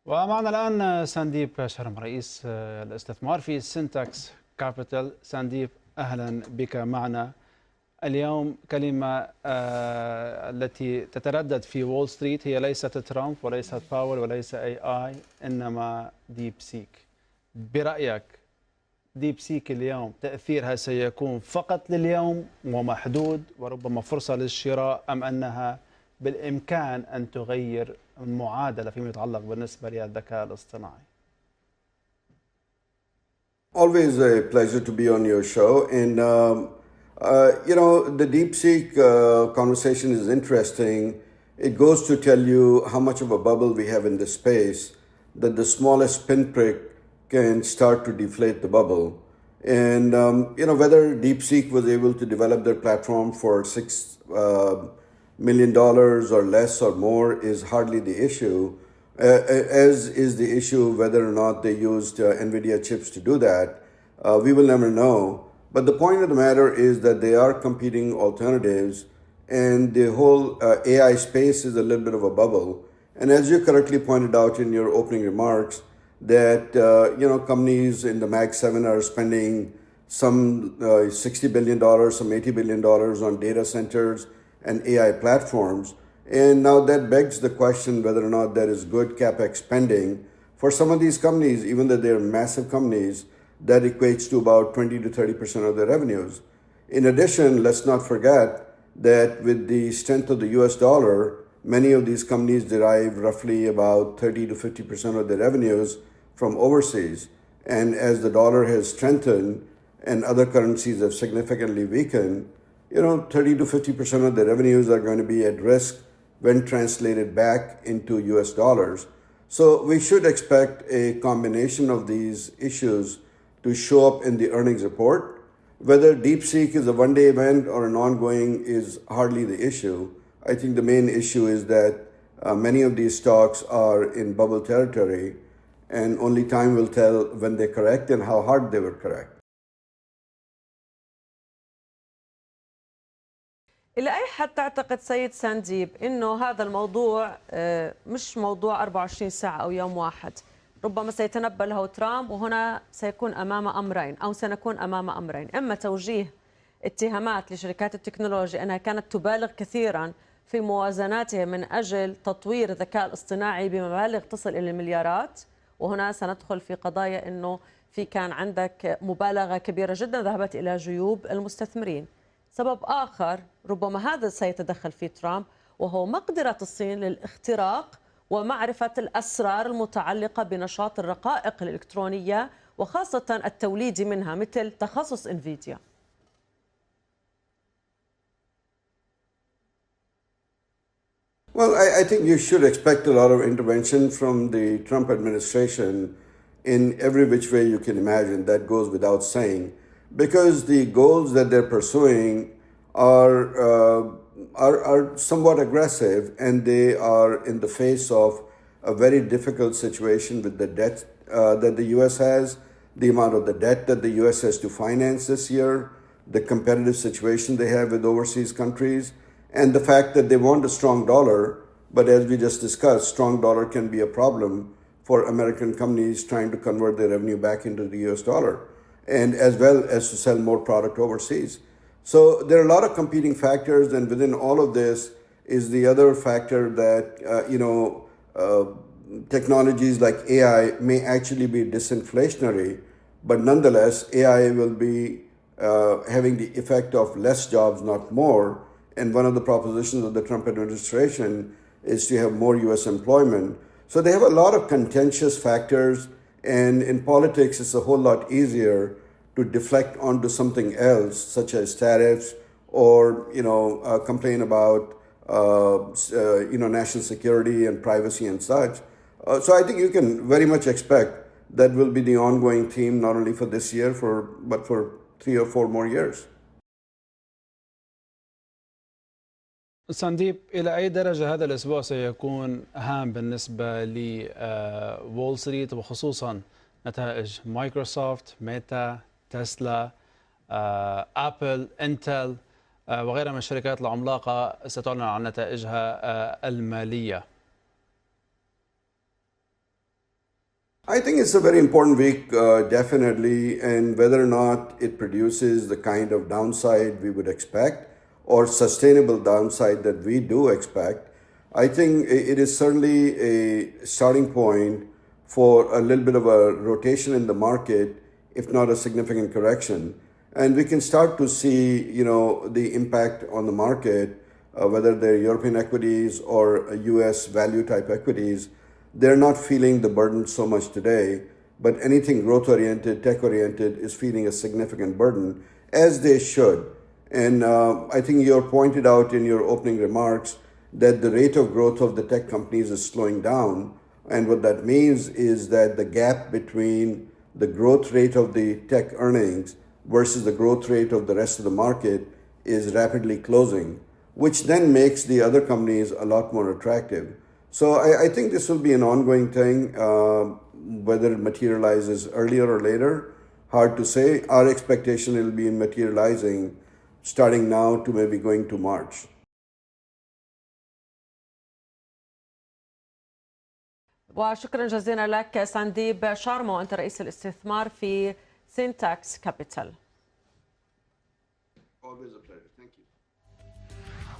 ومعنا الآن سانديب شرم رئيس الاستثمار في سينتاكس كابيتال. سانديب، أهلا بك معنا اليوم. كلمة التي تتردد في وول ستريت هي ليست ترامب وليست باول وليس AI، إنما ديب سيك. برأيك ديب سيك اليوم تأثيرها سيكون فقط لليوم ومحدود وربما فرصة للشراء، أم أنها بالإمكان أن تغير المعادلة فيما يتعلق بالنسبة للذكاء الاصطناعي؟ Always a pleasure to be on your show. And, the DeepSeek conversation is interesting. It goes to tell you how much of a bubble we have in this space, that the smallest pinprick can start to deflate the bubble. And, whether DeepSeek was able to develop their platform for $6 million or less or more is hardly the issue. As is the issue whether or not they used NVIDIA chips to do that. We will never know. But the point of the matter is that they are competing alternatives, and the whole AI space is a little bit of a bubble. And as you correctly pointed out in your opening remarks, that companies in the Mag 7 are spending some $60 billion, some $80 billion on data centers and AI platforms. And now that begs the question whether or not there is good CapEx spending for some of these companies. Even though they're massive companies, that equates to about 20 to 30% of their revenues. In addition, let's not forget that with the strength of the US dollar, many of these companies derive roughly about 30 to 50% of their revenues from overseas. And as the dollar has strengthened and other currencies have significantly weakened, 30 to 50% of their revenues are going to be at risk when translated back into US dollars. So we should expect a combination of these issues to show up in the earnings report. Whether DeepSeek is a one-day event or an ongoing is hardly the issue. I think the main issue is that many of these stocks are in bubble territory, and only time will tell when they correct and how hard they will correct. إلى أي حد تعتقد سيد سانديب إنه هذا الموضوع مش موضوع 24 ساعة أو يوم واحد، ربما سيتنبأ له ترامب، وهنا سيكون أمام أمرين أو سنكون أمام أمرين: إما توجيه اتهامات لشركات التكنولوجيا أنها كانت تبالغ كثيرا في موازناتها من أجل تطوير الذكاء الاصطناعي بمبالغ تصل إلى المليارات، وهنا سندخل في قضايا إنه كان عندك مبالغة كبيرة جدا ذهبت إلى جيوب المستثمرين. سبب آخر ربما هذا سيتدخل فيه ترامب، وهو مقدرة الصين للاختراق ومعرفة الأسرار المتعلقة بنشاط الرقائق الإلكترونية وخاصة التوليد منها، مثل تخصص انفيديا. Well, I think you should expect a lot of intervention from the Trump administration in every which way you can imagine. That goes without saying, because the goals that they're pursuing are somewhat aggressive, and they are in the face of a very difficult situation with the debt that the U.S. has, the amount of the debt that the U.S. has to finance this year, the competitive situation they have with overseas countries, and the fact that they want a strong dollar. But as we just discussed, strong dollar can be a problem for American companies trying to convert their revenue back into the US dollar, and as well as to sell more product overseas. So there are a lot of competing factors, and within all of this is the other factor that, technologies like AI may actually be disinflationary, but nonetheless, AI will be having the effect of less jobs, not more. And one of the propositions of the Trump administration is to have more US employment. So they have a lot of contentious factors, and in politics, it's a whole lot easier to deflect onto something else, such as tariffs, or complain about national security and privacy and such. So I think you can very much expect that will be the ongoing theme, not only for this year, but for 3 or 4 more years. سانديب، إلى أي درجة هذا الأسبوع سيكون هام بالنسبة لوول ستريت، وخصوصا نتائج مايكروسوفت، ميتا، تسلا، أبل، إنتل وغيرها من الشركات العملاقة ستعلن عن نتائجها المالية؟ I think it's a very important week, definitely, and whether or not it produces the kind of downside we would expect or sustainable downside that we do expect, I think it is certainly a starting point for a little bit of a rotation in the market, if not a significant correction. And we can start to see, the impact on the market, whether they're European equities or US value type equities. They're not feeling the burden so much today, but anything growth oriented, tech oriented is feeling a significant burden, as they should. And I think you pointed out in your opening remarks that the rate of growth of the tech companies is slowing down. And what that means is that the gap between the growth rate of the tech earnings versus the growth rate of the rest of the market is rapidly closing, which then makes the other companies a lot more attractive. So I think this will be an ongoing thing, whether it materializes earlier or later, hard to say. Our expectation will be materializing starting now to maybe going to March. وشكرا جزيلا لك سانديب شارما، وأنت رئيس الاستثمار في سينتاكس كابيتال. Always a pleasure.